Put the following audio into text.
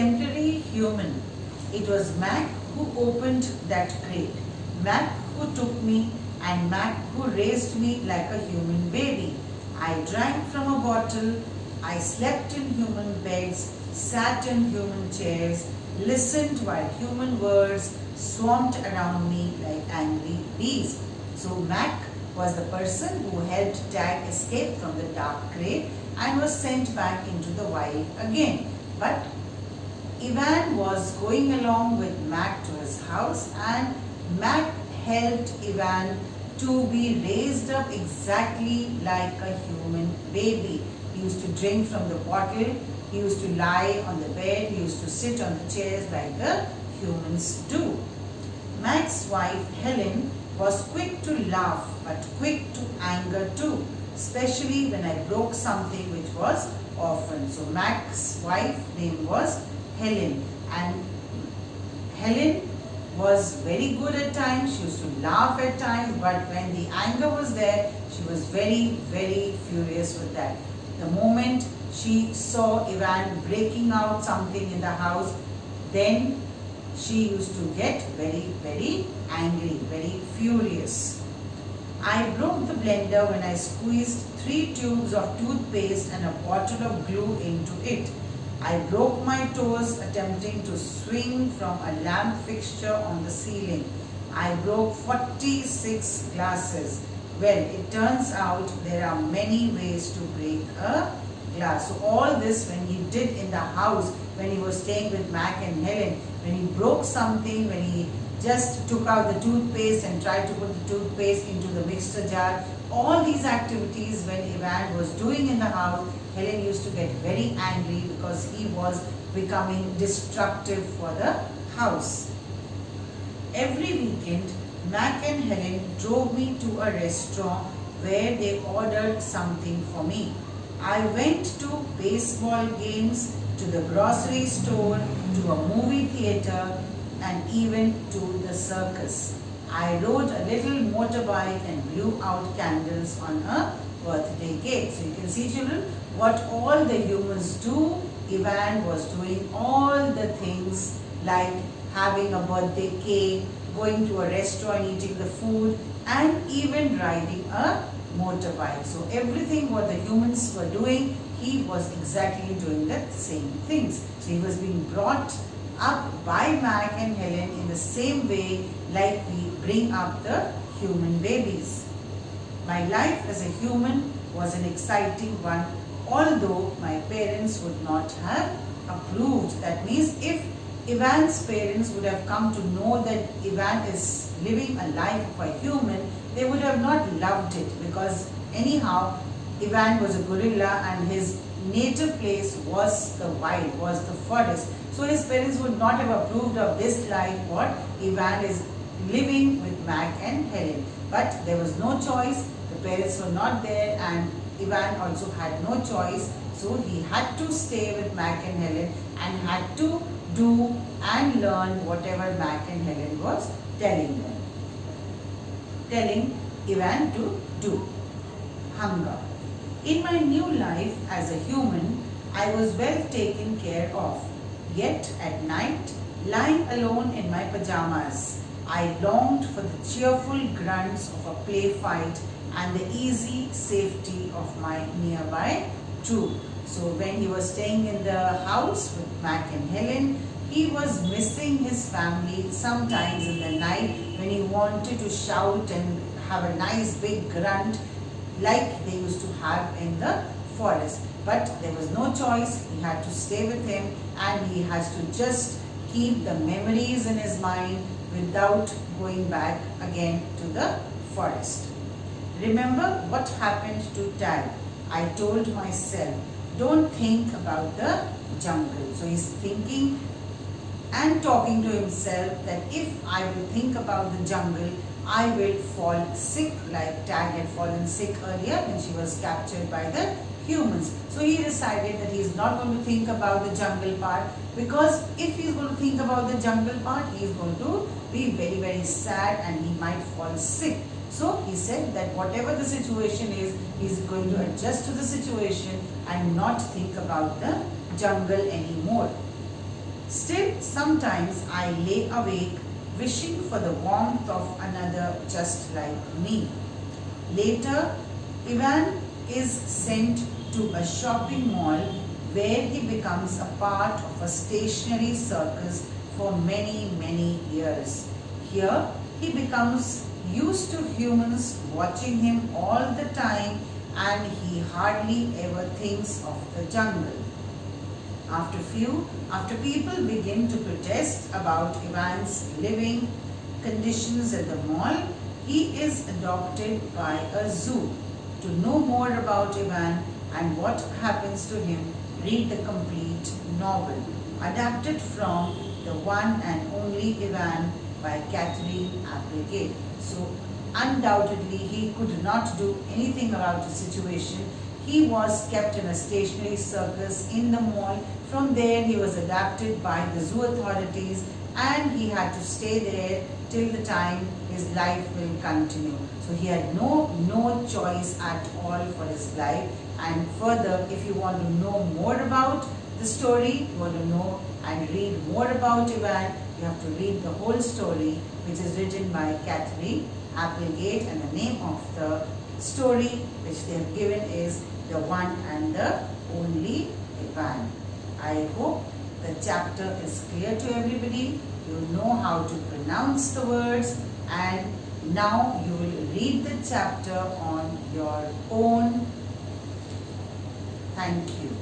temporary human. It was Mac who opened that crate, Mac who took me, and Mac who raised me like a human baby. I drank from a bottle, I slept in human beds, sat in human chairs, listened while human words swarmed around me like angry bees. So Mac was the person who helped Tag escape from the dark crate and was sent back into the wild again. But Ivan was going along with Mac to his house, and Mac helped Ivan to be raised up exactly like a human baby. He used to drink from the bottle, he used to lie on the bed, he used to sit on the chairs like the humans do. Mac's wife Helen was quick to laugh but quick to anger too, especially when I broke something which was orphaned. So Mac's wife name was Helen, and Helen was very good at times, she used to laugh at times, but when the anger was there, she was very, very furious with that. The moment she saw Ivan breaking out something in the house, then she used to get very, very angry, very furious. I broke the blender when I squeezed 3 tubes of toothpaste and a bottle of glue into it. I broke my toes attempting to swing from a lamp fixture on the ceiling. I broke 46 glasses. Well, it turns out there are many ways to break a glass. So all this when he did in the house, when he was staying with Mac and Helen, when he broke something, when he just took out the toothpaste and tried to put the toothpaste into the mixer jar, all these activities when Ivan was doing in the house, Helen used to get very angry because he was becoming destructive for the house. Every weekend, Mac and Helen drove me to a restaurant where they ordered something for me. I went to baseball games, to the grocery store, to a movie theatre, and even to the circus. I rode a little motorbike and blew out candles on a birthday cake. So you can see, children, what all the humans do. Ivan was doing all the things like having a birthday cake, going to a restaurant, eating the food, and even riding a motorbike. So everything what the humans were doing, he was exactly doing the same things. So he was being brought up by Mac and Helen in the same way like we bring up the human babies. My life as a human was an exciting one, although my parents would not have approved. That means if Ivan's parents would have come to know that Ivan is living a life of a human, they would have not loved it, because anyhow Ivan was a gorilla and his native place was the wild, was the forest. So his parents would not have approved of this life what Ivan is living with Mac and Helen. But there was no choice, the parents were not there, and Ivan also had no choice. So he had to stay with Mac and Helen and had to do and learn whatever Mac and Helen was telling them. Telling Ivan to do. Hunger. In my new life as a human, I was well taken care of. Yet at night, lying alone in my pajamas, I longed for the cheerful grunts of a play fight and the easy safety of my nearby troop. So when he was staying in the house with Mac and Helen, he was missing his family sometimes in the night when he wanted to shout and have a nice big grunt like they used to have in the forest. But there was no choice, he had to stay with him and he has to just keep the memories in his mind without going back again to the forest. Remember what happened to Tag. I told myself, don't think about the jungle. So he's thinking and talking to himself that if I will think about the jungle, I will fall sick like Tag had fallen sick earlier when she was captured by the humans. So he decided that he is not going to think about the jungle part, because if he is going to think about the jungle part, he is going to be very, very sad and he might fall sick. So he said that whatever the situation is, he is going to adjust to the situation and not think about the jungle anymore. Still, sometimes I lay awake wishing for the warmth of another just like me. Later, Ivan is sent to a shopping mall where he becomes a part of a stationary circus for many years. Here, he becomes used to humans watching him all the time and he hardly ever thinks of the jungle. After people begin to protest about Ivan's living conditions at the mall, he is adopted by a zoo. To know more about Ivan and what happens to him, read the complete novel, adapted from The One and Only Ivan by Catherine Applegate. So, undoubtedly, he could not do anything about the situation. He was kept in a stationary circus in the mall. From there, he was adopted by the zoo authorities and he had to stay there till the time his life will continue. So he had no choice at all for his life. And further, if you want to know more about the story, you want to know and read more about Ivan, you have to read the whole story, which is written by Catherine Applegate, and the name of the story which they have given is The One and the Only Ivan. I hope the chapter is clear to everybody. You know how to pronounce the words, and now you will read the chapter on your own. Thank you.